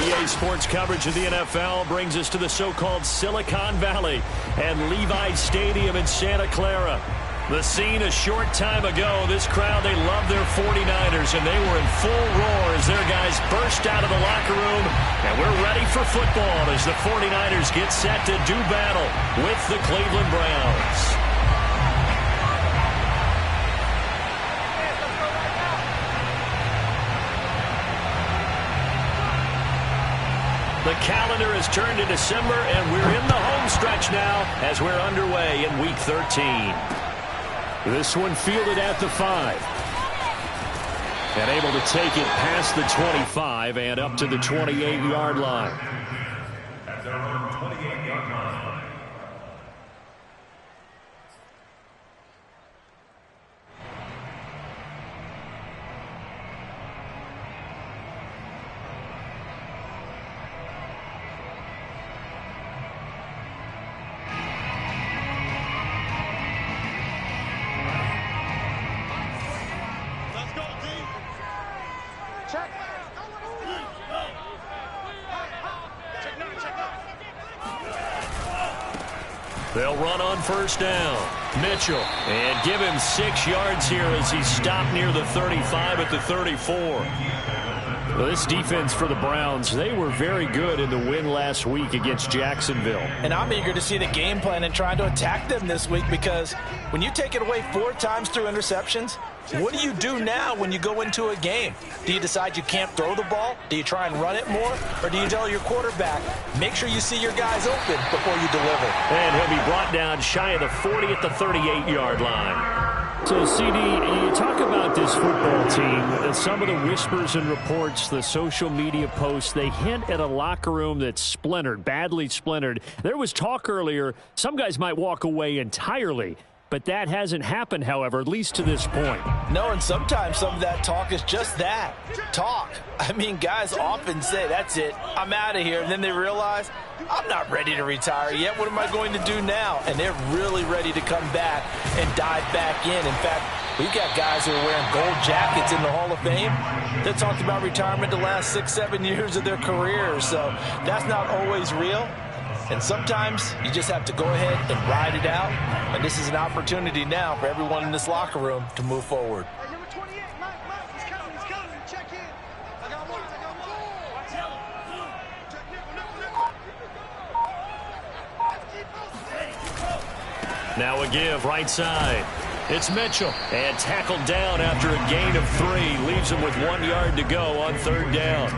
EA Sports coverage of the NFL brings us to the so-called Silicon Valley and Levi Stadium in Santa Clara. The scene a short time ago, this crowd, they love their 49ers, and they were in full roar as their guys burst out of the locker room. And we're ready for football as the 49ers get set to do battle with the Cleveland Browns. The calendar has turned to December, and we're in the home stretch now as we're underway in Week 13. This one fielded at the 5. And able to take it past the 25 and up to the 28-yard line. At their own 28-yard line. They'll run on first down. Mitchell, and give him 6 yards here as he stopped near the 35 at the 34. Well, this defense for the Browns, they were very good in the win last week against Jacksonville. And I'm eager to see the game plan and trying to attack them this week, because when you take it away 4 times through interceptions, what do you do now when you go into a game? Do you decide you can't throw the ball? Do you try and run it more? Or do you tell your quarterback, make sure you see your guys open before you deliver? And he'll be brought down shy of the 40 at the 38-yard line. So, CD, you talk about this football team, some of the whispers and reports, the social media posts, they hint at a locker room that's splintered, badly splintered. There was talk earlier, some guys might walk away entirely. But that hasn't happened, however, at least to this point. No, and sometimes some of that talk is just that, talk. I mean, guys often say, that's it, I'm out of here. And then they realize, I'm not ready to retire yet. What am I going to do now? And they're really ready to come back and dive back in. In fact, we've got guys who are wearing gold jackets in the Hall of Fame that talked about retirement the last 6-7 years of their careers. So that's not always real. And sometimes you just have to go ahead and ride it out. And this is an opportunity now for everyone in this locker room to move forward. Now a give right side. It's Mitchell. And tackled down after a gain of 3. Leaves him with 1 yard to go on third down.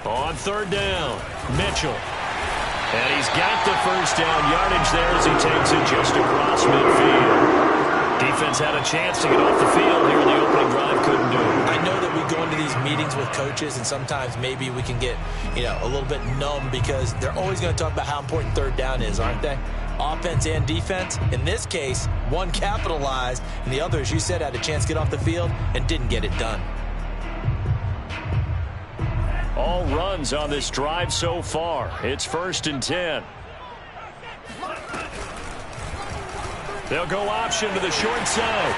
On third down, Mitchell. And he's got the first down yardage there as he takes it just across midfield. Defense had a chance to get off the field here in the opening drive, couldn't do it. I know that we go into these meetings with coaches, and sometimes maybe we can get, a little bit numb because they're always going to talk about how important third down is, aren't they? Offense and defense. In this case, one capitalized, and the other, as you said, had a chance to get off the field and didn't get it done. All runs on this drive so far. It's 1st and 10. They'll go option to the short side.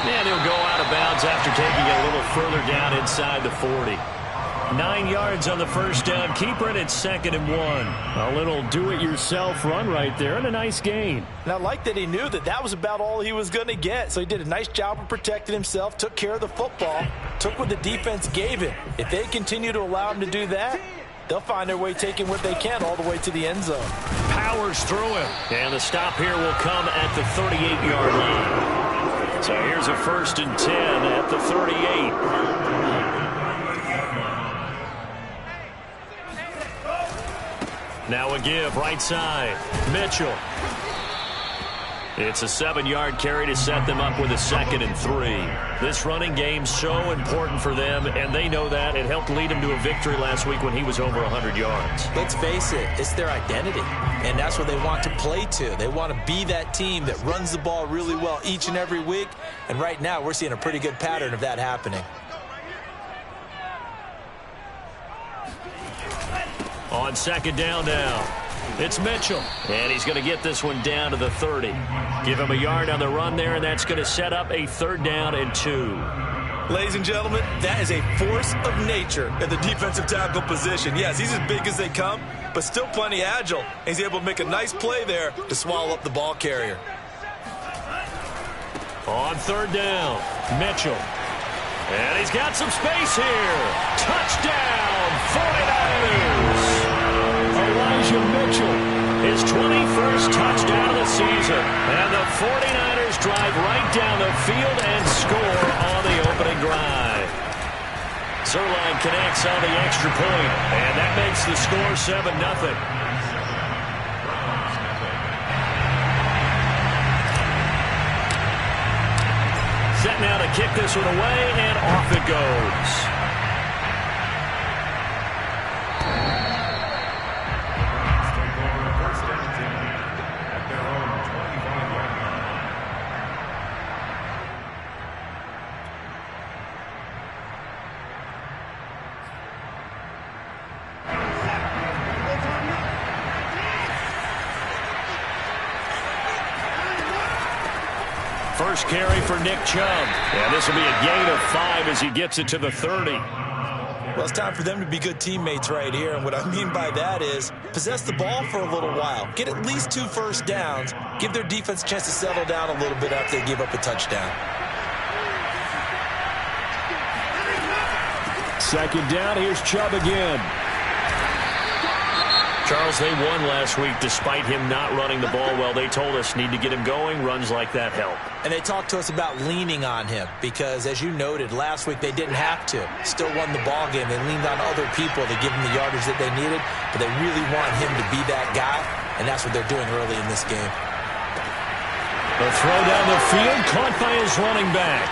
And he'll go out of bounds after taking it a little further down inside the 40. 9 yards on the first down. Keeper, and it's 2nd and 1. A little do-it-yourself run right there, and a nice gain. And I like that he knew that that was about all he was going to get. So he did a nice job of protecting himself, took care of the football, took what the defense gave him. If they continue to allow him to do that, they'll find their way taking what they can all the way to the end zone. Powers through him. And the stop here will come at the 38-yard line. So here's a 1st and 10 at the 38. Now a give right side. Mitchell. It's a 7-yard carry to set them up with a 2nd and 3. This running game's so important for them, and they know that. It helped lead him to a victory last week when he was over 100 yards. Let's face it, it's their identity, and that's what they want to play to. They want to be that team that runs the ball really well each and every week, and right now we're seeing a pretty good pattern of that happening. On 2nd down now. It's Mitchell, and he's going to get this one down to the 30. Give him a yard on the run there, and that's going to set up a 3rd down and 2. Ladies and gentlemen, that is a force of nature at the defensive tackle position. Yes, he's as big as they come, but still plenty agile. He's able to make a nice play there to swallow up the ball carrier. On 3rd down, Mitchell. And he's got some space here. Touchdown, 49ers. Elijah Mitchell, his 21st touchdown of the season. And the 49ers drive right down the field and score on the opening drive. Zerline connects on the extra point, and that makes the score 7-0. Set now to kick this one away, and off it goes. First carry for Nick Chubb. And this will be a gain of 5 as he gets it to the 30. Well, it's time for them to be good teammates right here. And what I mean by that is possess the ball for a little while. Get at least 2 first downs. Give their defense a chance to settle down a little bit after they give up a touchdown. 2nd down. Here's Chubb again. Charles, they won last week despite him not running the ball well. They told us need to get him going. Runs like that help. And they talked to us about leaning on him because, as you noted, last week they didn't have to. Still won the ball game. They leaned on other people to give him the yardage that they needed, but they really want him to be that guy, and that's what they're doing early in this game. The throw down the field, caught by his running back.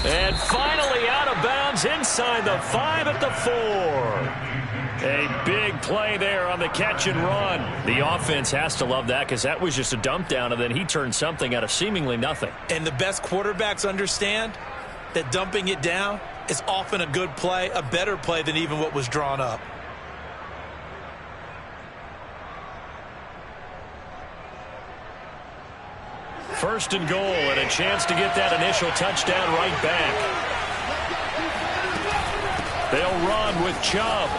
And finally out of bounds inside the 5 at the 4. A big play there on the catch and run. The offense has to love that because that was just a dump down, and then he turned something out of seemingly nothing. And the best quarterbacks understand that dumping it down is often a good play, a better play than even what was drawn up. First and goal, and a chance to get that initial touchdown right back. They'll run with Chubb.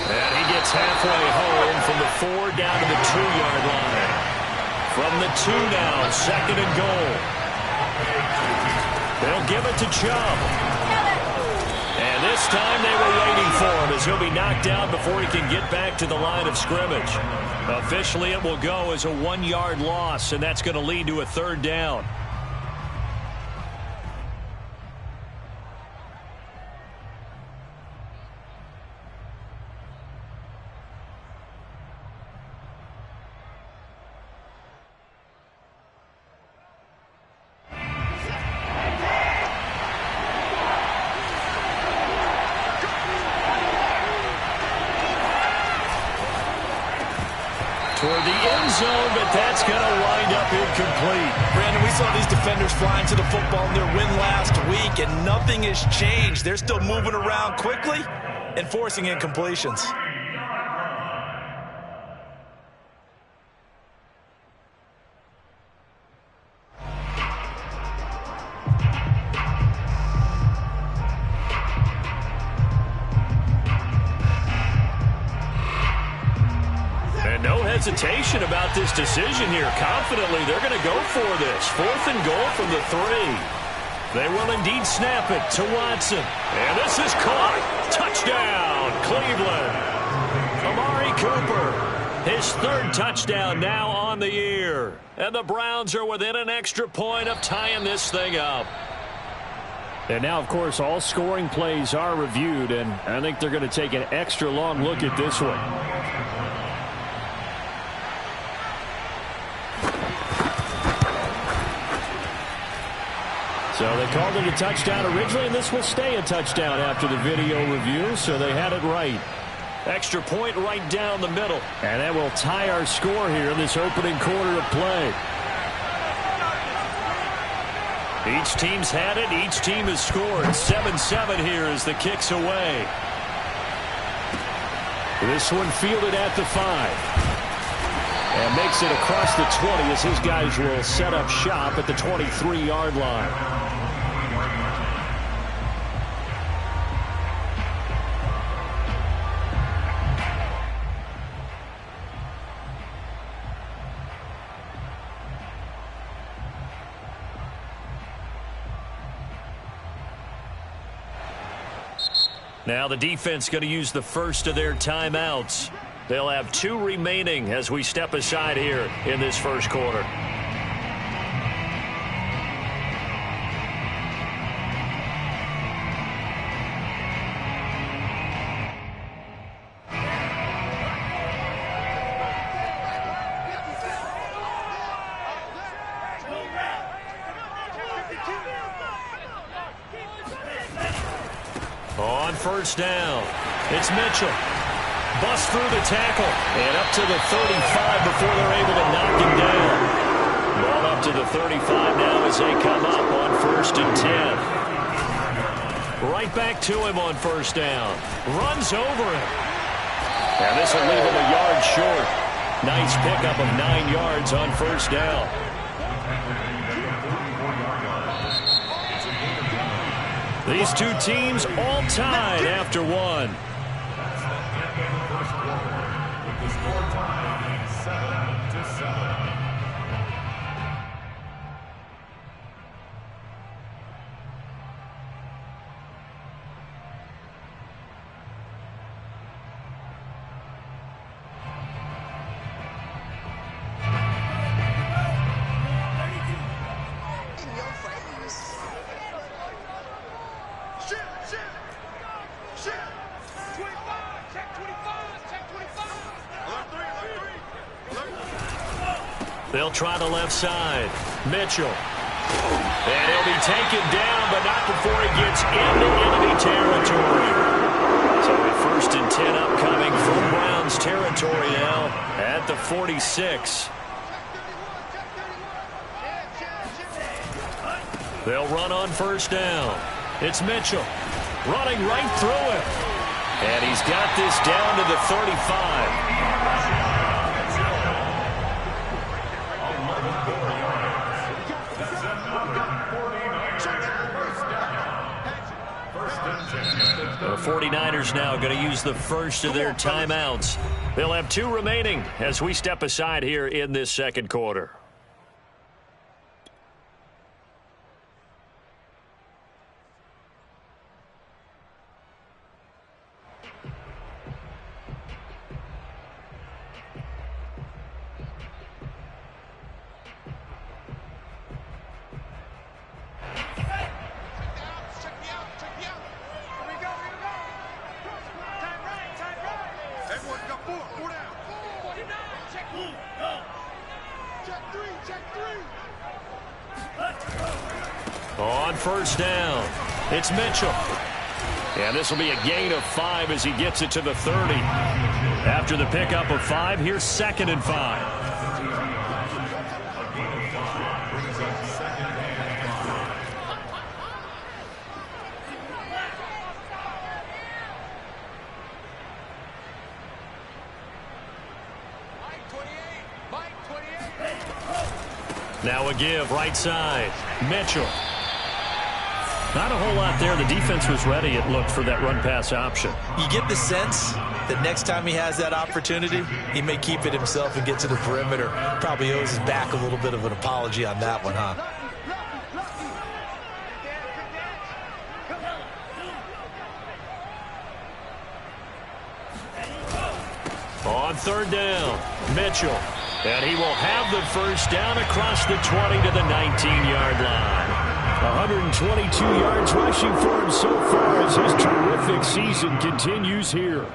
And he gets halfway home from the 4 down to the 2-yard line. From the 2 now, 2nd and goal. They'll give it to Chubb. And this time they were waiting for him as he'll be knocked down before he can get back to the line of scrimmage. Officially, it will go as a 1-yard loss, and that's going to lead to a 3rd down. Toward the end zone, but that's going to wind up incomplete. Brandon, we saw these defenders flying to the football in their win last week, and nothing has changed. They're still moving around quickly and forcing incompletions. No hesitation about this decision here. Confidently, they're going to go for this. 4th and goal from the 3. They will indeed snap it to Watson. And this is caught. Touchdown, Cleveland. Amari Cooper, his 3rd touchdown now on the year. And the Browns are within an extra point of tying this thing up. And now, of course, all scoring plays are reviewed, and I think they're going to take an extra long look at this one. So they called it a touchdown originally, and this will stay a touchdown after the video review, so they had it right. Extra point right down the middle. And that will tie our score here in this opening quarter of play. Each team's had it. Each team has scored. 7-7 here as the kick's away. This one fielded at the 5. And makes it across the 20 as his guys will set up shop at the 23-yard line. Now the defense going to use the first of their timeouts. They'll have 2 remaining as we step aside here in this first quarter. On first down, it's Mitchell. Busts through the tackle and up to the 35 before they're able to knock him down. Ball up to the 35 now as they come up on 1st and 10. Right back to him on first down. Runs over him. And this will leave him a yard short. Nice pickup of 9 yards on first down. These two teams all tied after one. They'll try the left side. Mitchell. And he'll be taken down, but not before he gets into enemy territory. So a 1st and 10 upcoming from Browns territory now at the 46. They'll run on first down. It's Mitchell running right through him. And he's got this down to the 35. The 49ers now going to use the first of their timeouts. They'll have 2 remaining as we step aside here in this second quarter. On first down, it's Mitchell. And this will be a gain of 5 as he gets it to the 30. After the pickup of 5, here's 2nd and 5. Now a give, right side. Mitchell. Not a whole lot there. The defense was ready, it looked, for that run-pass option. You get the sense that next time he has that opportunity, he may keep it himself and get to the perimeter. Probably owes his back a little bit of an apology on that one, huh? On third down, Mitchell. And he will have the first down across the 20 to the 19-yard line. 122 yards rushing for him so far as his terrific season continues here.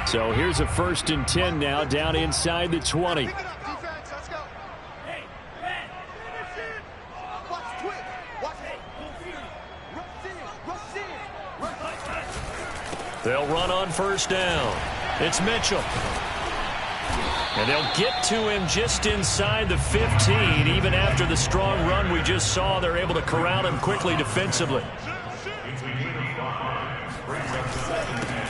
So here's a 1st and 10 now down inside the 20. They'll run on first down. It's Mitchell. And they'll get to him just inside the 15. Even after the strong run we just saw, they're able to corral him quickly defensively.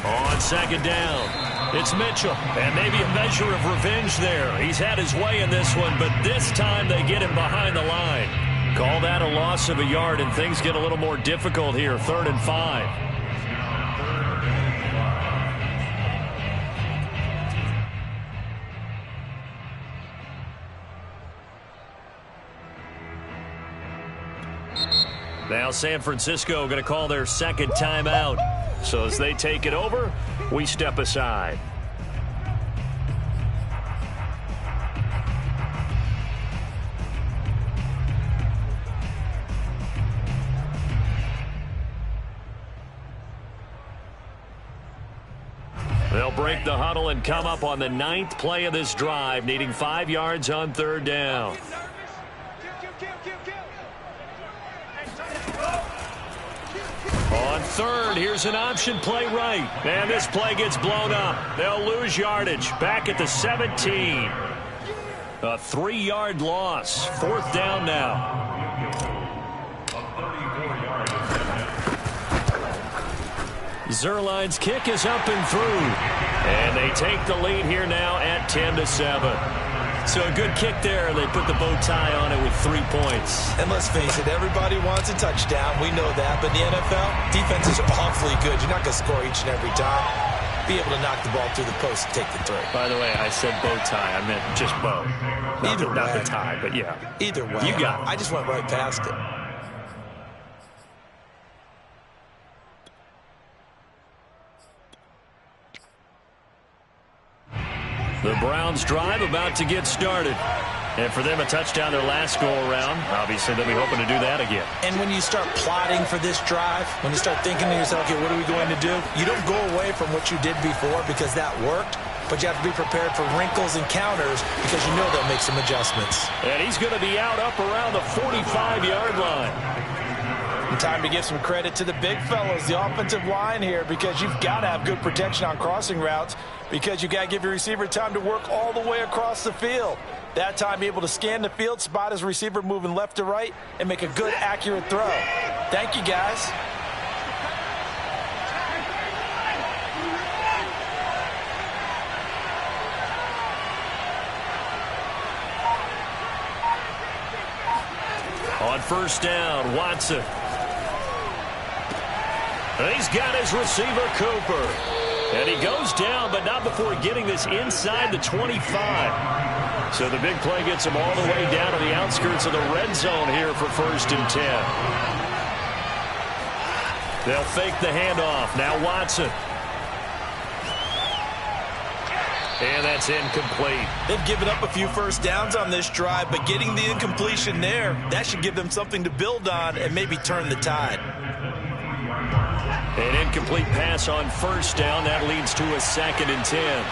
On second down, it's Mitchell. And maybe a measure of revenge there. He's had his way in this one, but this time they get him behind the line. Call that a loss of a yard, and things get a little more difficult here. 3rd and 5. Now San Francisco going to call their second timeout. So as they take it over, we step aside. They'll break the huddle and come up on the 9th play of this drive, needing 5 yards on 3rd down. On 3rd, here's an option play right. And this play gets blown up. They'll lose yardage. Back at the 17. A 3-yard loss. 4th down now. Zerline's kick is up and through. And they take the lead here now at 10-7. So a good kick there. They put the bow tie on it with 3 points. And let's face it, everybody wants a touchdown. We know that. But in the NFL, defenses are awfully good. You're not going to score each and every time. Be able to knock the ball through the post and take the 3. By the way, I said bow tie. I meant just bow. Not the tie, but yeah. Either way. You got it. I just went right past it. The Browns drive about to get started. And for them, a touchdown their last go-around. Obviously, they'll be hoping to do that again. And when you start plotting for this drive, when you start thinking to yourself, okay, what are we going to do? You don't go away from what you did before because that worked. But you have to be prepared for wrinkles and counters because you know they'll make some adjustments. And he's going to be out up around the 45-yard line. And time to give some credit to the big fellows, the offensive line here, because you've got to have good protection on crossing routes because you've got to give your receiver time to work all the way across the field. That time, be able to scan the field, spot his receiver moving left to right, and make a good, accurate throw. Thank you, guys. On 1st down, Watson. And he's got his receiver, Cooper. And he goes down, but not before getting this inside the 25. So the big play gets him all the way down to the outskirts of the red zone here for 1st and 10. They'll fake the handoff. Now Watson. And that's incomplete. They've given up a few first downs on this drive, but getting the incompletion there, that should give them something to build on and maybe turn the tide. An incomplete pass on 1st down. That leads to a 2nd and 10.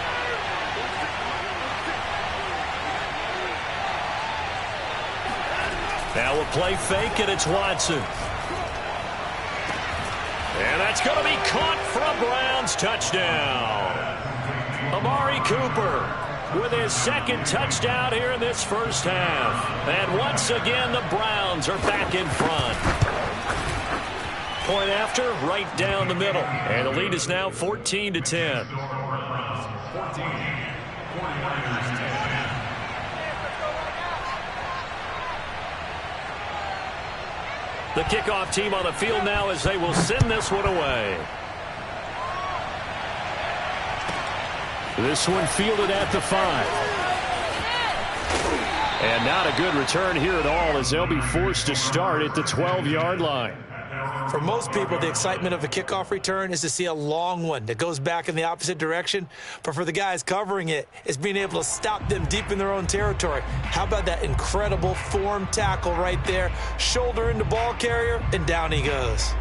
Now a play fake, and it's Watson. And that's going to be caught for a Browns touchdown. Amari Cooper with his 2nd touchdown here in this first half. And once again, the Browns are back in front. Point after, right down the middle. And the lead is now 14-10. The kickoff team on the field now as they will send this one away. This one fielded at the 5. And not a good return here at all as they'll be forced to start at the 12-yard line. For most people, the excitement of a kickoff return is to see a long one that goes back in the opposite direction. But for the guys covering it, it's being able to stop them deep in their own territory. How about that incredible form tackle right there? Shoulder into ball carrier, and down he goes.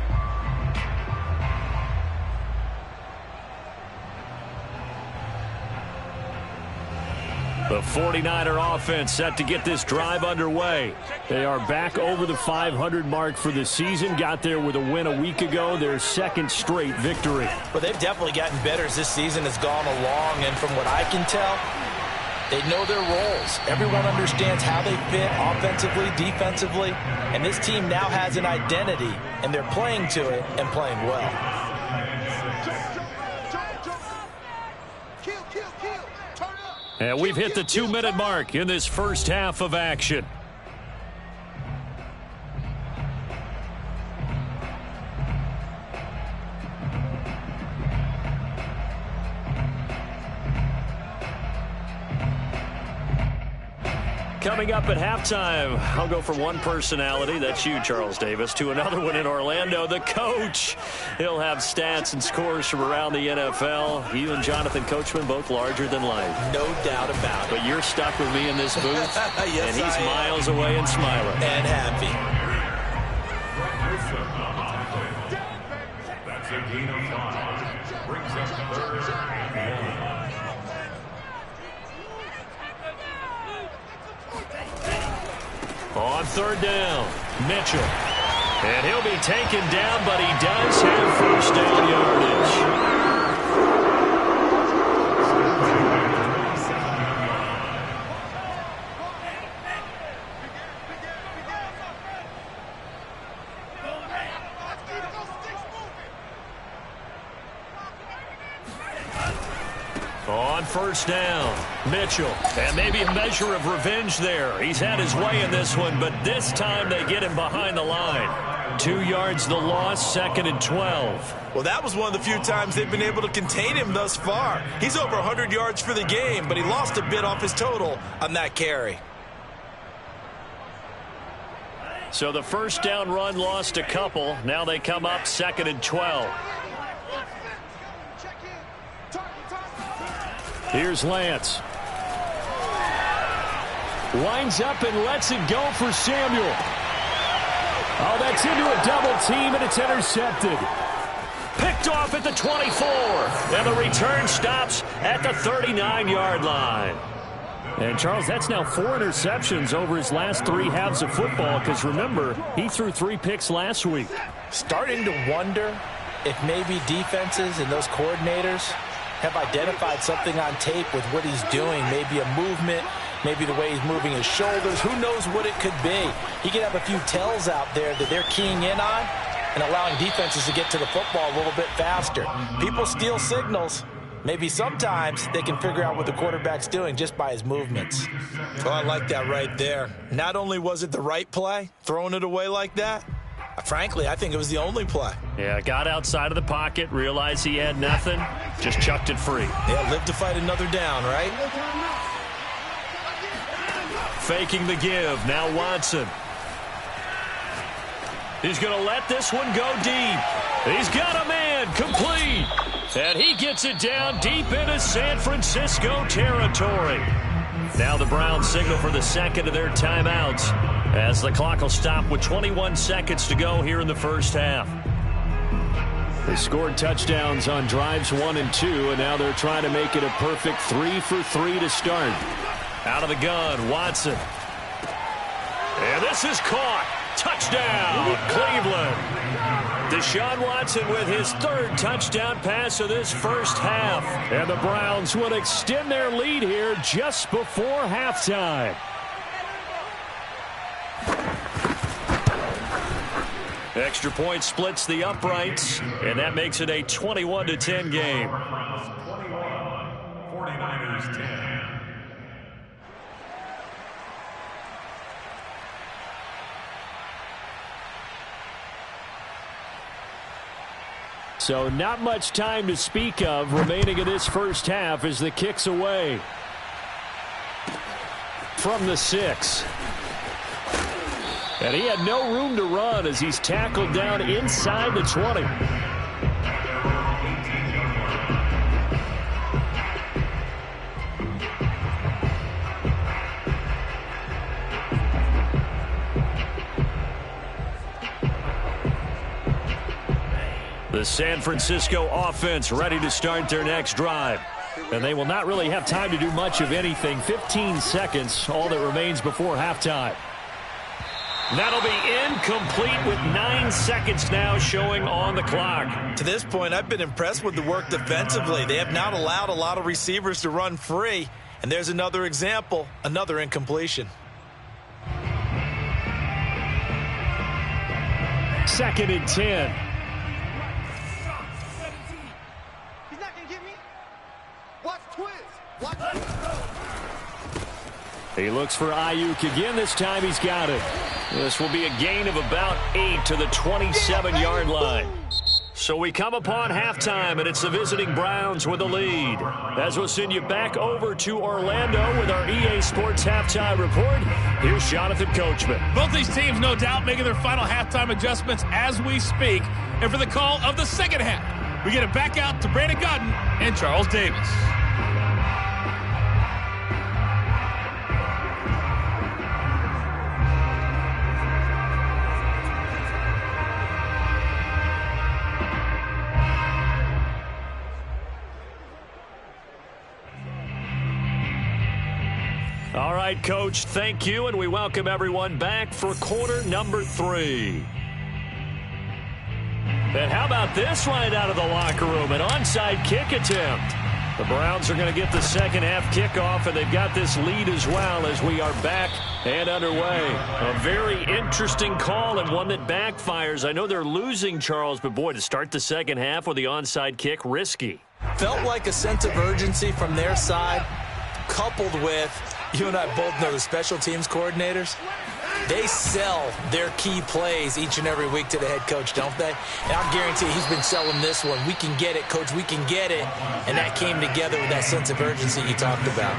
The 49er offense set to get this drive underway. They are back over the 500 mark for the season. Got there with a win a week ago, their 2nd straight victory. Well, they've definitely gotten better as this season has gone along, and from what I can tell, They know their roles. Everyone understands how they fit offensively, defensively, and this team now has an identity, and they're playing to it and playing well. And we've hit the 2-minute mark in this first half of action. Coming up at halftime, I'll go from one personality, that's you, Charles Davis, to another one in Orlando, the coach. He'll have stats and scores from around the NFL. You and Jonathan Coachman, both larger than life. No doubt about it. But you're stuck with me in this booth, yes, and he's miles away and smiling. And happy. That's a gain of 5. Brings up third and 1. On third down, Mitchell. And he'll be taken down, but he does have first down yardage. On first down, Mitchell. And maybe a measure of revenge there. He's had his way in this one, but this time they get him behind the line. 2 yards the loss, 2nd and 12. Well, that was one of the few times they've been able to contain him thus far. He's over 100 yards for the game, but he lost a bit off his total on that carry. So the first down run lost a couple. Now they come up 2nd and 12. Here's Lance. Winds up and lets it go for Samuel. Oh, that's into a double team, and it's intercepted. Picked off at the 24. And the return stops at the 39-yard line. And, Charles, that's now 4 interceptions over his last 3 halves of football, because, remember, he threw 3 picks last week. Starting to wonder if maybe defenses and those coordinators have identified something on tape with what he's doing, maybe a movement, maybe the way he's moving his shoulders. Who knows what it could be? He could have a few tells out there that they're keying in on and allowing defenses to get to the football a little bit faster. People steal signals. Maybe sometimes they can figure out what the quarterback's doing just by his movements. Oh, I like that right there. Not only was it the right play, throwing it away like that, frankly, I think it was the only play. Yeah, got outside of the pocket, realized he had nothing, just chucked it free. Yeah, live to fight another down, right? Faking the give, now Watson. He's going to let this one go deep. He's got a man, complete. And he gets it down deep into San Francisco territory. Now the Browns signal for the second of their timeouts as the clock will stop with 21 seconds to go here in the first half. They scored touchdowns on drives 1 and 2, and now they're trying to make it a perfect 3 for 3 to start. Out of the gun, Watson. And this is caught. Touchdown, Cleveland. Deshaun Watson with his 3rd touchdown pass of this first half. And the Browns will extend their lead here just before halftime. Extra point splits the uprights, and that makes it a 21-10 game. 49ers 10. So not much time to speak of remaining in this first half as the kick's away. From the 6. And he had no room to run as he's tackled down inside the 20. The San Francisco offense ready to start their next drive. And they will not really have time to do much of anything. 15 seconds, all that remains before halftime. That'll be incomplete with 9 seconds now showing on the clock. To this point, I've been impressed with the work defensively. They have not allowed a lot of receivers to run free. And there's another example, another incompletion. 2nd and 10. He's not going to get me. Watch twist. Watch twist. He looks for Ayuk again. This time he's got it. This will be a gain of about 8 to the 27-yard line. So we come upon halftime, and it's the visiting Browns with the lead. As we'll send you back over to Orlando with our EA Sports Halftime Report, here's Jonathan Coachman. Both these teams, no doubt, making their final halftime adjustments as we speak. And for the call of the second half, we get it back out to Brandon Gotton and Charles Davis. All right, Coach, thank you, and we welcome everyone back for quarter number 3. And how about this right out of the locker room, an onside kick attempt. The Browns are going to get the second half kickoff, and they've got this lead as well as we are back and underway. A very interesting call and one that backfires. I know they're losing, Charles, but boy, to start the second half with the onside kick, risky. Felt like a sense of urgency from their side, coupled with, you and I both know the special teams coordinators, they sell their key plays each and every week to the head coach, don't they? And I guarantee he's been selling this one. We can get it, Coach. We can get it. And that came together with that sense of urgency you talked about.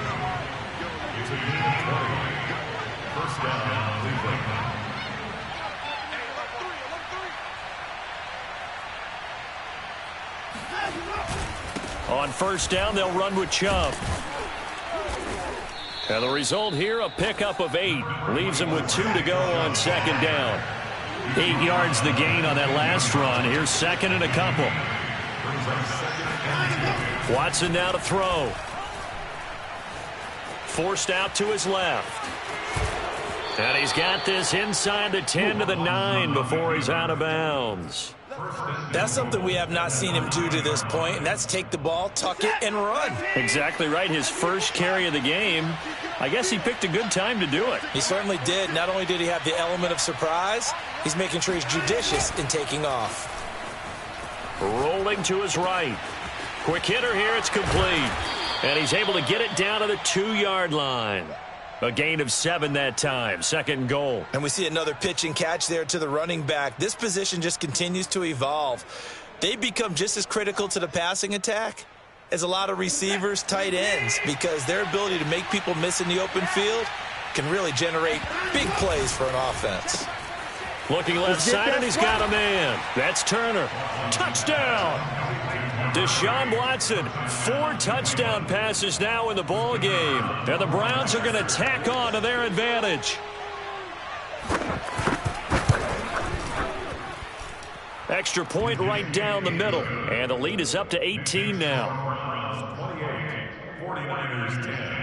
First down, Cleveland. On first down, they'll run with Chubb. And the result here, a pickup of 8. Leaves him with 2 to go on second down. 8 yards the gain on that last run. Here's second and a couple. Watson now to throw. Forced out to his left. And he's got this inside the 10 to the 9 before he's out of bounds. That's something we have not seen him do to this point, and that's take the ball, tuck it, and run. Exactly right. His first carry of the game. I guess he picked a good time to do it. He certainly did. Not only did he have the element of surprise, he's making sure he's judicious in taking off. Rolling to his right. Quick hitter here. It's complete. And he's able to get it down to the 2-yard line. A gain of 7 that time. Second and goal. And we see another pitch and catch there to the running back. This position just continues to evolve. They become just as critical to the passing attack as a lot of receivers, tight ends, because their ability to make people miss in the open field can really generate big plays for an offense. Looking left side, and he's got a man. That's Turner. Touchdown! Deshaun Watson, 4 touchdown passes now in the ball game. And the Browns are going to tack on to their advantage. Extra point right down the middle. And the lead is up to 18 now. 28, 49ers 10.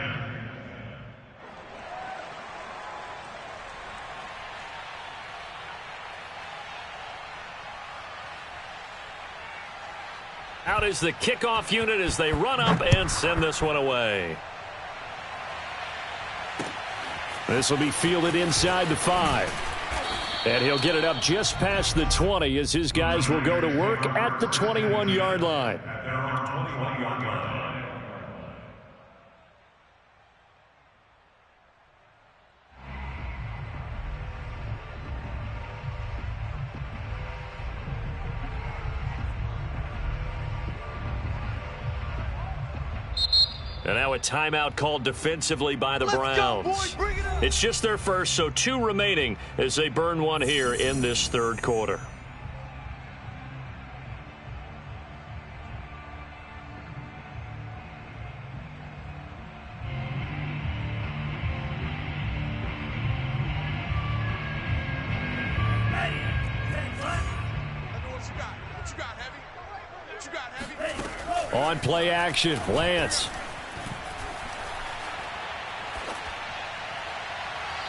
Out is the kickoff unit as they run up and send this one away. This will be fielded inside the 5. And he'll get it up just past the 20 as his guys will go to work at the 21-yard line. At their own 21-yard line. And now a timeout called defensively by the Browns. It's just their first, so 2 remaining as they burn one here in this third quarter. On play action,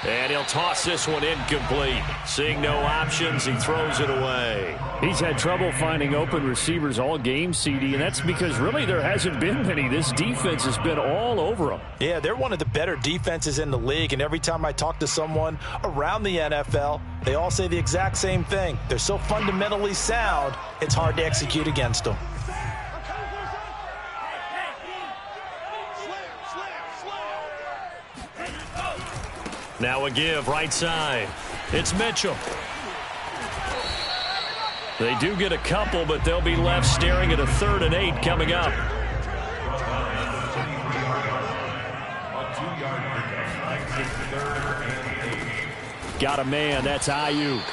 And he'll toss this one incomplete. Seeing no options, he throws it away. He's had trouble finding open receivers all game, CD, and that's because really there hasn't been many. This defense has been all over them. Yeah, they're one of the better defenses in the league, and every time I talk to someone around the NFL, they all say the exact same thing. They're so fundamentally sound, it's hard to execute against them. Now a give right side. It's Mitchell. They do get a couple, but they'll be left staring at a 3rd and 8 coming up. Got a man. That's Ayuk.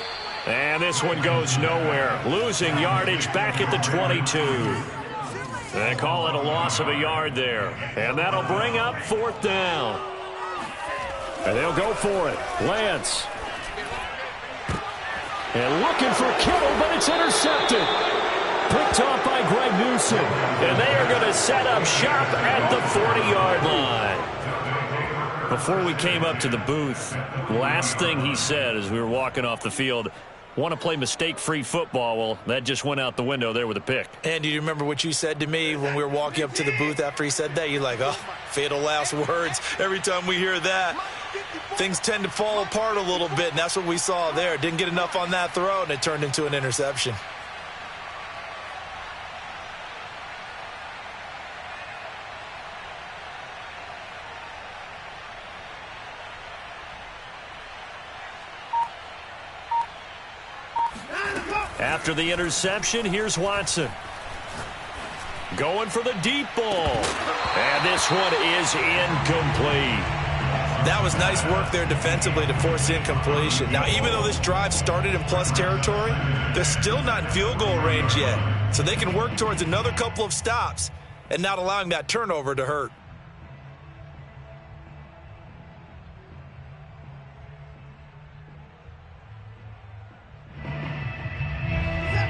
And this one goes nowhere. Losing yardage back at the 22. They call it a loss of a yard there. And that'll bring up 4th down. And they'll go for it. Lance. And looking for Kittle, but it's intercepted. Picked off by Greg Newsom. And they are going to set up shop at the 40-yard line. Before we came up to the booth, last thing he said as we were walking off the field, want to play mistake-free football. Well, that just went out the window there with a pick. And do you remember what you said to me when we were walking up to the booth after he said that? You're like, oh, fatal last words. Every time we hear that, things tend to fall apart a little bit, and that's what we saw there. Didn't get enough on that throw, and it turned into an interception. After the interception, here's Watson. Going for the deep ball. And this one is incomplete. That was nice work there defensively to force the incompletion. Now, even though this drive started in plus territory, they're still not in field goal range yet. So they can work towards another couple of stops and not allowing that turnover to hurt.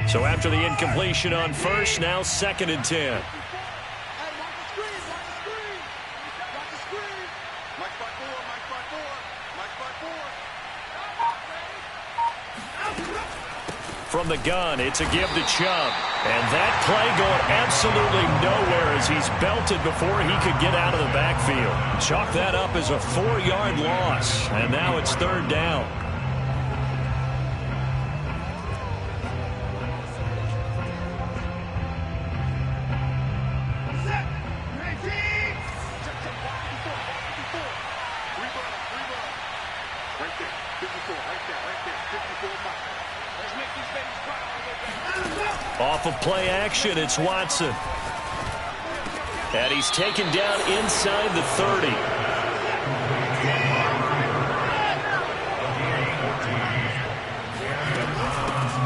So after the incompletion on first, now 2nd and 10. From the gun, it's a give to Chubb. And that play going absolutely nowhere as he's belted before he could get out of the backfield. Chalk that up as a 4-yard loss. And now it's 3rd down. Off of play action, it's Watson. And he's taken down inside the 30.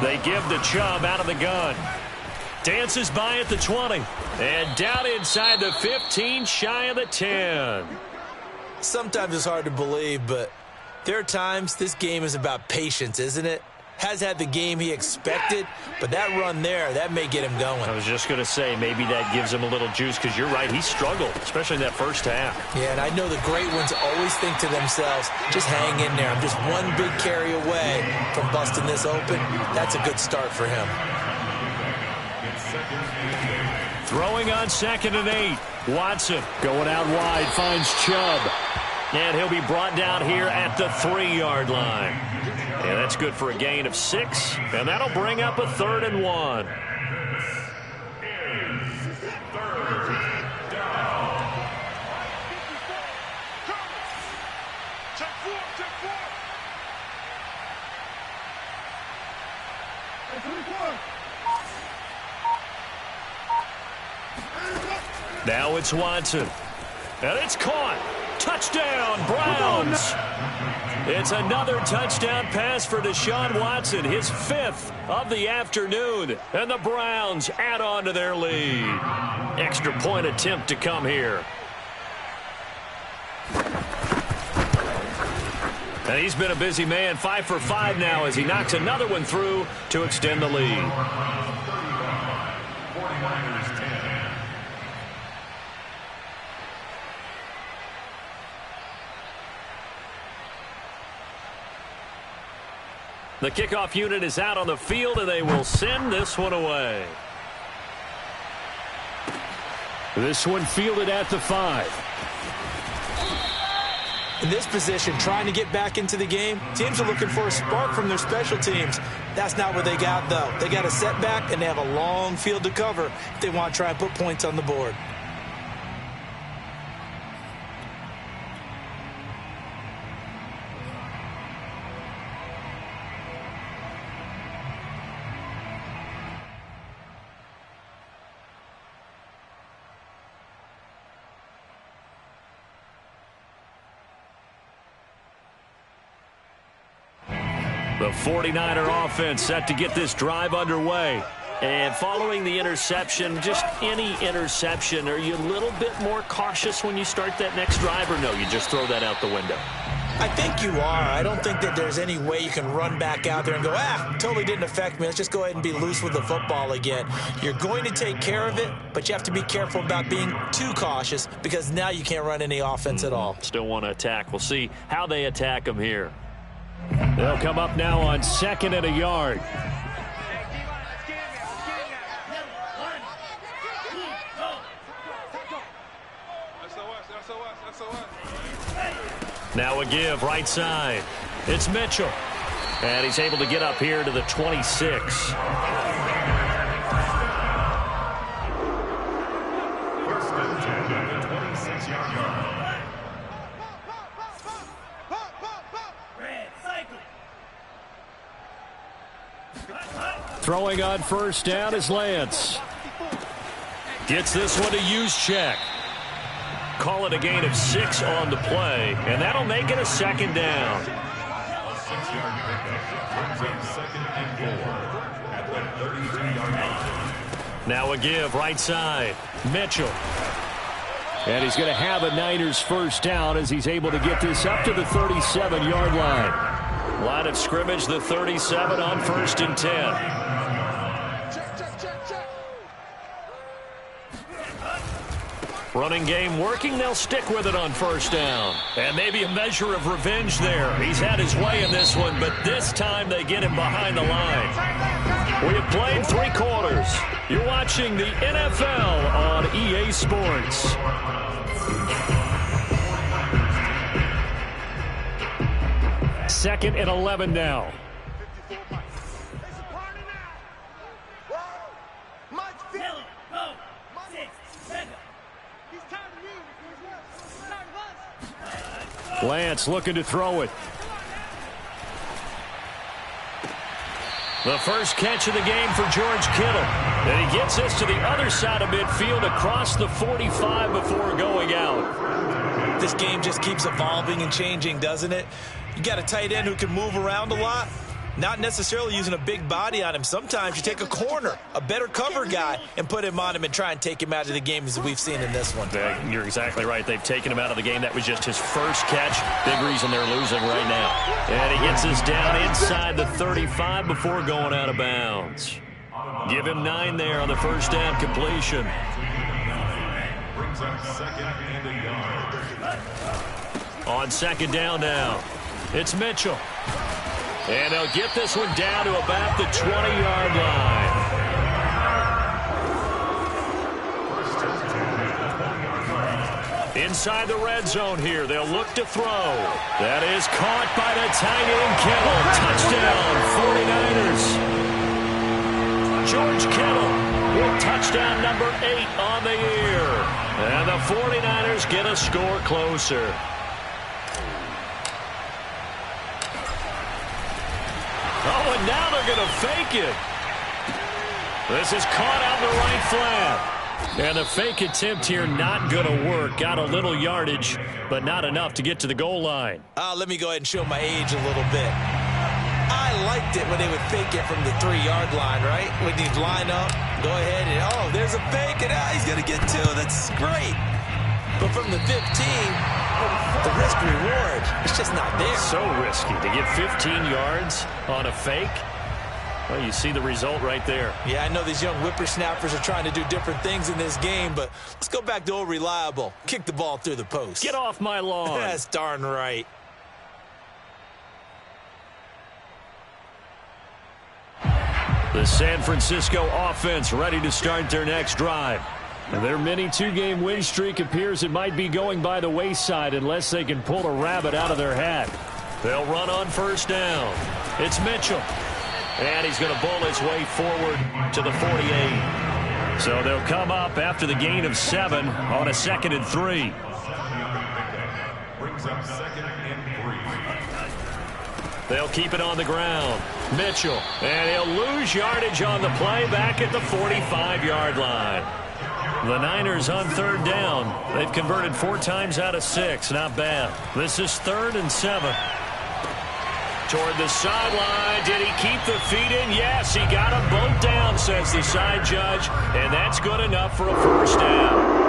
They give the Chubb out of the gun. Dances by at the 20. And down inside the 15, shy of the 10. Sometimes it's hard to believe, but there are times this game is about patience, isn't it? Has had the game he expected, but that run there, that may get him going. I was just going to say, maybe that gives him a little juice, because you're right, he struggled, especially in that first half. Yeah, and I know the great ones always think to themselves, just hang in there. I'm just one big carry away from busting this open. That's a good start for him. Throwing on 2nd and 8. Watson going out wide, finds Chubb. And he'll be brought down here at the 3-yard line. And that's good for a gain of 6. And that'll bring up a 3rd and 1. Now it's Watson. And it's caught. Touchdown, Browns. It's another touchdown pass for Deshaun Watson, his 5th of the afternoon. And the Browns add on to their lead. Extra point attempt to come here. And he's been a busy man, 5 for 5 now as he knocks another one through to extend the lead. 49ers 10. The kickoff unit is out on the field, and they will send this one away. This one fielded at the 5. In this position, trying to get back into the game, teams are looking for a spark from their special teams. That's not what they got, though. They got a setback, and they have a long field to cover if they want to try and put points on the board. The 49er offense set to get this drive underway. And following the interception, just any interception, are you a little bit more cautious when you start that next drive, or no, you just throw that out the window? I think you are. I don't think that there's any way you can run back out there and go, totally didn't affect me. Let's just go ahead and be loose with the football again. You're going to take care of it, but you have to be careful about being too cautious because now you can't run any offense at all. Still want to attack. We'll see how they attack them here. They'll come up now on 2nd and a yard. Now a give right side. It's Mitchell. And he's able to get up here to the 26. First and 10 at the 26-yard line. Throwing on first down is Lance. Gets this one to Juszczyk. Call it a gain of 6 on the play, and that'll make it a second down. A 6-yard pickup brings up 2nd and 4 at the 32-yard line. Now a give right side. Mitchell. And he's going to have a Niners first down as he's able to get this up to the 37-yard line. Line of scrimmage, the 37 on 1st and 10. Running game working. They'll stick with it on first down. And maybe a measure of revenge there. He's had his way in this one, but this time they get him behind the line. We have played 3 quarters. You're watching the NFL on EA Sports. Second and 11 now. Lance looking to throw it. The first catch of the game for George Kittle. And he gets this to the other side of midfield across the 45 before going out. This game just keeps evolving and changing, doesn't it? You got a tight end who can move around a lot. Not necessarily using a big body on him. Sometimes you take a corner, a better cover guy, and put him on him and try and take him out of the game as we've seen in this one. Yeah, you're exactly right. They've taken him out of the game. That was just his first catch. Big reason they're losing right now. And he gets this down inside the 35 before going out of bounds. Give him 9 there on the first down completion. Brings up 2nd and a yard. On second down now, it's Mitchell. And they'll get this one down to about the 20-yard line. Inside the red zone here, they'll look to throw. That is caught by the tight end Kittle. Touchdown, 49ers. George Kittle with touchdown number 8 on the year. And the 49ers get a score closer. Oh, and now they're going to fake it. This is caught out in the right flat. And the fake attempt here not going to work. Got a little yardage, but not enough to get to the goal line. Let me go ahead and show my age a little bit. I liked it when they would fake it from the 3-yard line, right? When you'd line up, go ahead and, there's a fake, and he's going to get 2. That's great. But from the 15, the risk-reward, it's just not there. So risky to get 15 yards on a fake. Well, you see the result right there. Yeah, I know these young whippersnappers are trying to do different things in this game, but let's go back to old reliable. Kick the ball through the post. Get off my lawn. That's darn right. The San Francisco offense ready to start their next drive. Their mini two-game win streak appears it might be going by the wayside unless they can pull a rabbit out of their hat. They'll run on first down. It's Mitchell. And he's going to bowl his way forward to the 48. So they'll come up after the gain of 7 on a 2nd and 3. Brings up 2nd and 3. They'll keep it on the ground. Mitchell. And he'll lose yardage on the play back at the 45-yard line. The Niners on 3rd down. They've converted 4 times out of 6. Not bad. This is 3rd and 7. Toward the sideline. Did he keep the feet in? Yes, he got them both down, says the side judge. And that's good enough for a first down.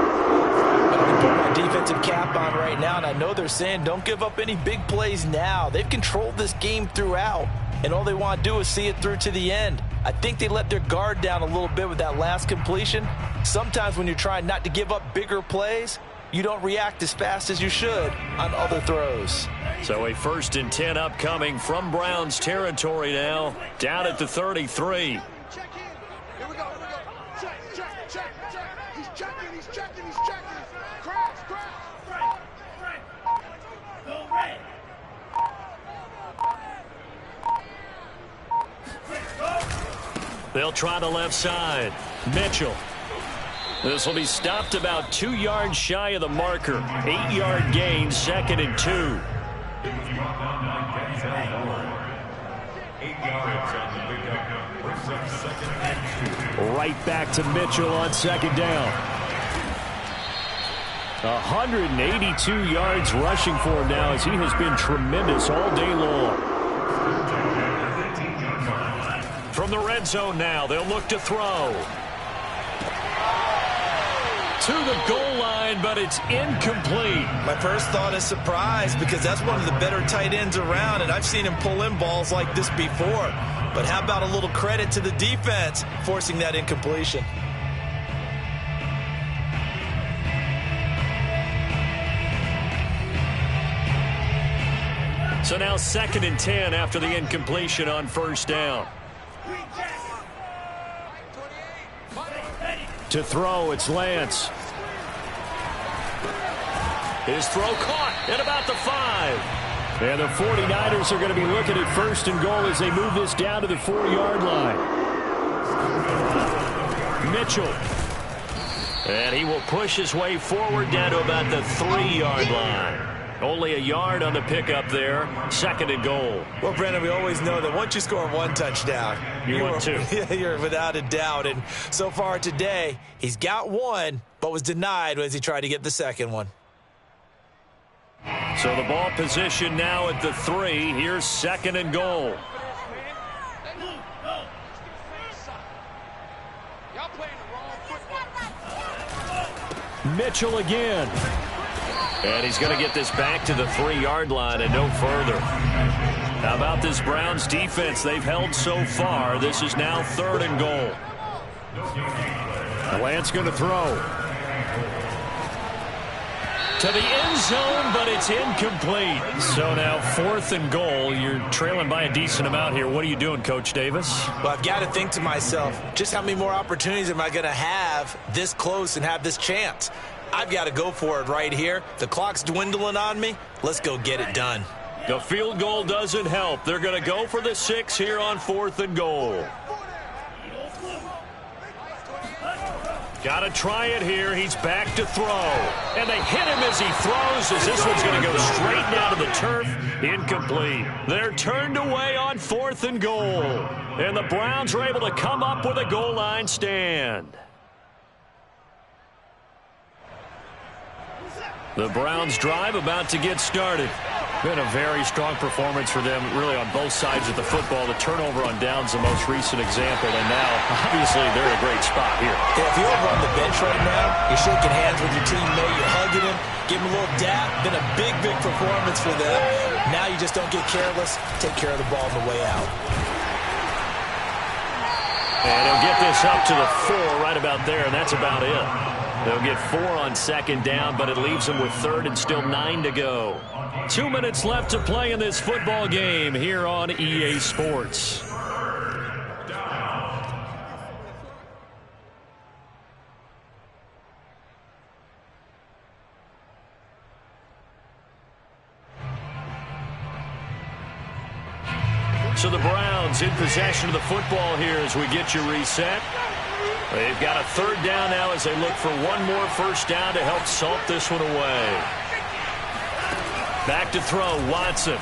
I can put my defensive cap on right now, and I know they're saying don't give up any big plays now. They've controlled this game throughout, and all they want to do is see it through to the end. I think they let their guard down a little bit with that last completion. Sometimes when you're trying not to give up bigger plays, you don't react as fast as you should on other throws. So a 1st and 10 upcoming from Browns territory now, down at the 33. Check in. Here we go. Check. He's checking. Crash. They'll try the left side. Mitchell. This will be stopped about 2 yards shy of the marker. 8-yard gain, 2nd and 2. It was brought down by Denzel Ward. 8 yards on the pickup. Brings up 2nd and 2. Right back to Mitchell on 2nd down. 182 yards rushing for him now as he has been tremendous all day long. From the red zone now, they'll look to throw. To the goal line, but it's incomplete. My first thought is surprise because that's one of the better tight ends around, and I've seen him pull in balls like this before. But how about a little credit to the defense forcing that incompletion? So now 2nd and 10 after the incompletion on first down. To throw, it's Lance. His throw caught at about the 5. And the 49ers are going to be looking at 1st and goal as they move this down to the 4-yard line. Mitchell. And he will push his way forward down to about the 3-yard line. Only a yard on the pickup there. 2nd and goal. Well, Brandon, we always know that once you score 1 touchdown, you 2. You're without a doubt. And so far today, he's got 1, but was denied as he tried to get the 2nd one. So the ball position now at the 3. Here's 2nd and goal. Mitchell again. And he's going to get this back to the 3-yard line and no further. How about this Browns defense? They've held so far. This is now 3rd and goal. Lance going to throw. To the end zone, but it's incomplete. So now 4th and goal. You're trailing by a decent amount here. What are you doing, Coach Davis? Well, I've got to think to myself, just how many more opportunities am I going to have this close and have this chance? I've got to go for it right here. The clock's dwindling on me. Let's go get it done. The field goal doesn't help. They're going to go for the 6 here on 4th and goal. Got to try it here. He's back to throw. And they hit him as he throws, as this one's going to go straight down to the turf. Incomplete. They're turned away on 4th and goal. And the Browns are able to come up with a goal line stand. The Browns drive about to get started. Been a very strong performance for them, really, on both sides of the football. The turnover on downs, the most recent example, and now, obviously, they're in a great spot here. Yeah, if you're over on the bench right now, you're shaking hands with your teammate, you're hugging him, give him a little dap. Been a big, big performance for them. Now you just don't get careless. Take care of the ball on the way out. And he'll get this up to the 4 right about there, and that's about it. They'll get 4 on 2nd down, but it leaves them with 3rd and still 9 to go. 2 minutes left to play in this football game here on EA Sports. So the Browns in possession of the football here as we get you reset. They've got a third down now as they look for one more first down to help salt this one away. Back to throw, Watson.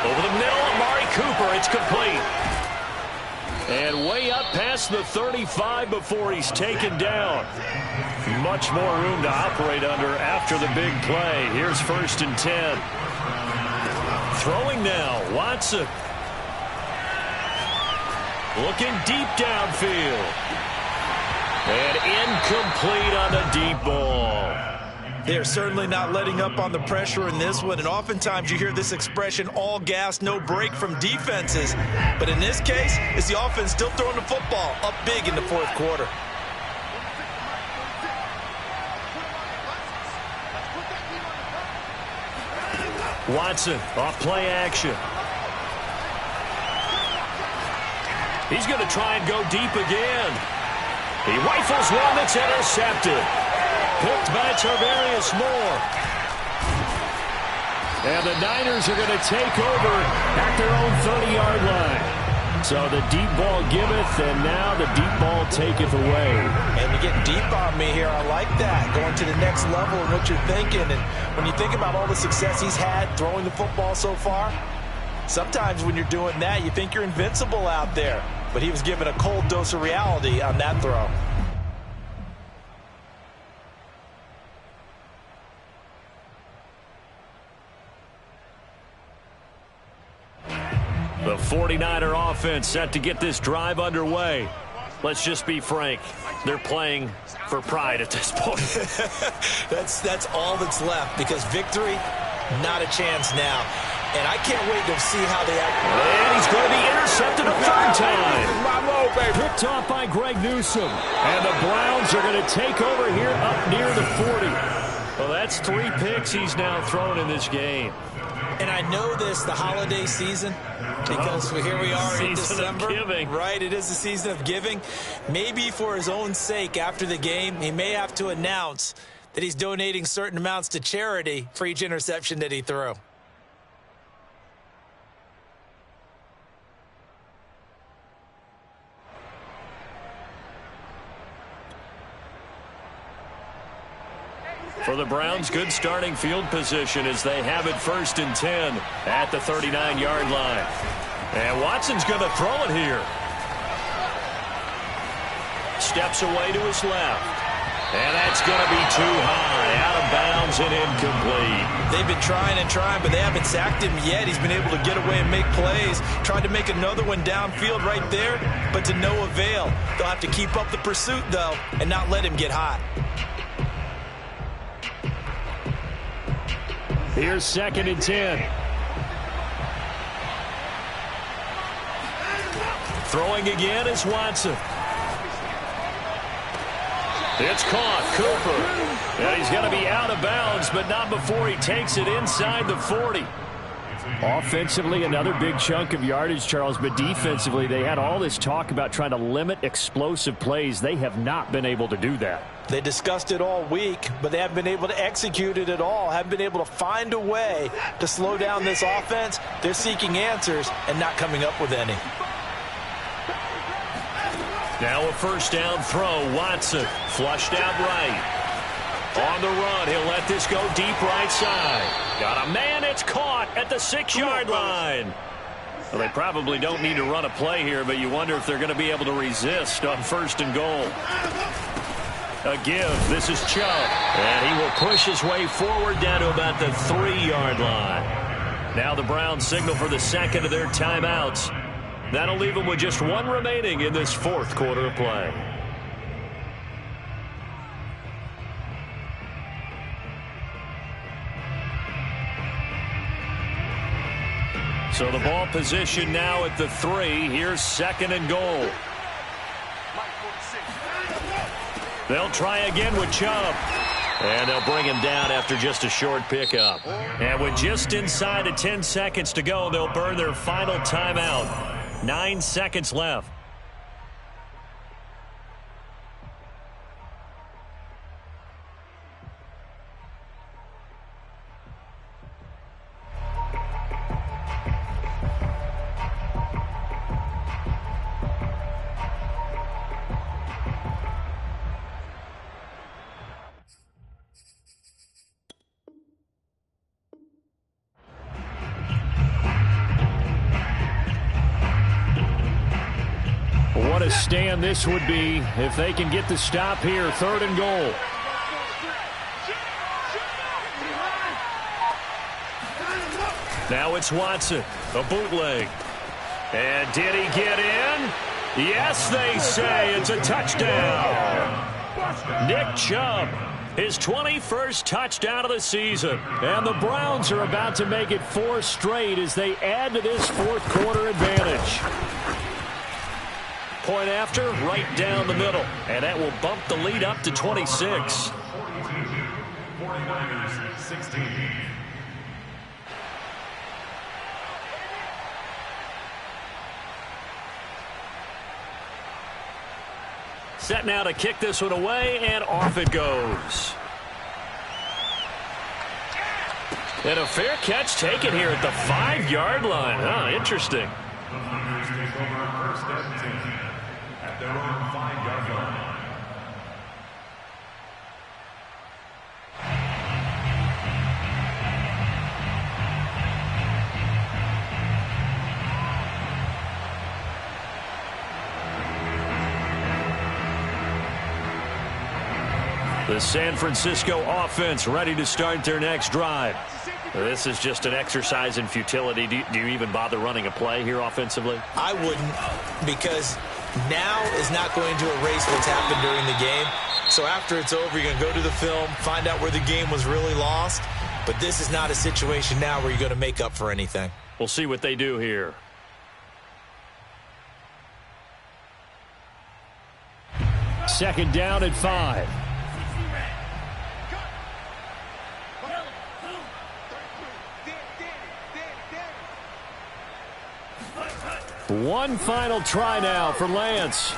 Over the middle, Amari Cooper. It's complete. And way up past the 35 before he's taken down. Much more room to operate under after the big play. Here's 1st and 10. Throwing now, Watson. Looking deep downfield. And incomplete on the deep ball. They're certainly not letting up on the pressure in this one, and oftentimes you hear this expression, all gas, no break from defenses. But in this case, it's the offense still throwing the football up big in the fourth quarter. Watson off play action. He's going to try and go deep again. He rifles one that's intercepted. Picked by Tarvarius Moore. And the Niners are going to take over at their own 30-yard line. So the deep ball giveth, and now the deep ball taketh away. And you're getting deep on me here. I like that. Going to the next level of what you're thinking. And when you think about all the success he's had throwing the football so far, sometimes when you're doing that, you think you're invincible out there. But he was given a cold dose of reality on that throw. The 49er offense set to get this drive underway. Let's just be frank. They're playing for pride at this point. That's all that's left, because victory, not a chance now. And I can't wait to see how they act. And he's going to be intercepted a third time. Picked off by Greg Newsome. And the Browns are going to take over here up near the 40. Well, that's 3 picks he's now thrown in this game. And I know this, the holiday season, because here we are in December. Of giving. Right, it is the season of giving. Maybe for his own sake, after the game, he may have to announce that he's donating certain amounts to charity for each interception that he threw. For the Browns, good starting field position as they have it 1st and 10 at the 39-yard line. And Watson's going to throw it here. Steps away to his left. And that's going to be too high, out of bounds and incomplete. They've been trying and trying, but they haven't sacked him yet. He's been able to get away and make plays. Tried to make another one downfield right there, but to no avail. They'll have to keep up the pursuit, though, and not let him get hot. Here's 2nd and 10. Throwing again is Watson. It's caught. Cooper. And he's going to be out of bounds, but not before he takes it inside the 40. Offensively, another big chunk of yardage, Charles, but defensively, they had all this talk about trying to limit explosive plays. They have not been able to do that. They discussed it all week, but they haven't been able to execute it at all. Haven't been able to find a way to slow down this offense. They're seeking answers and not coming up with any. Now a first down throw. Watson flushed out right. On the run, he'll let this go deep right side. Got a man, it's caught at the 6-yard line. Well, they probably don't need to run a play here, but you wonder if they're going to be able to resist on 1st and goal. A give. This is Chubb. And he will push his way forward down to about the 3-yard line. Now the Browns signal for the second of their timeouts. That'll leave them with just one remaining in this fourth quarter of play. So the ball position now at the 3. Here's 2nd and goal. They'll try again with Chubb. And they'll bring him down after just a short pickup. And with just inside of 10 seconds to go, they'll burn their final timeout. 9 seconds left. What a stand this would be if they can get the stop here. 3rd and goal. Now it's Watson, a bootleg. And did he get in? Yes, they say it's a touchdown. Nick Chubb, his 21st touchdown of the season. And the Browns are about to make it 4 straight as they add to this 4th quarter advantage. Point after, right down the middle. And that will bump the lead up to 26. 49ers 16. Set now to kick this one away, and off it goes. And a fair catch taken here at the 5-yard line. Huh, interesting. The Niners take over 1st and 10 at their own 5-yard line. The San Francisco offense ready to start their next drive. This is just an exercise in futility. Do you even bother running a play here offensively? I wouldn't, because now is not going to erase what's happened during the game. So after it's over, you're going to go to the film, find out where the game was really lost. But this is not a situation now where you're going to make up for anything. We'll see what they do here. Second down at 5. One final try now for Lance.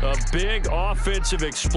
A big offensive explosion.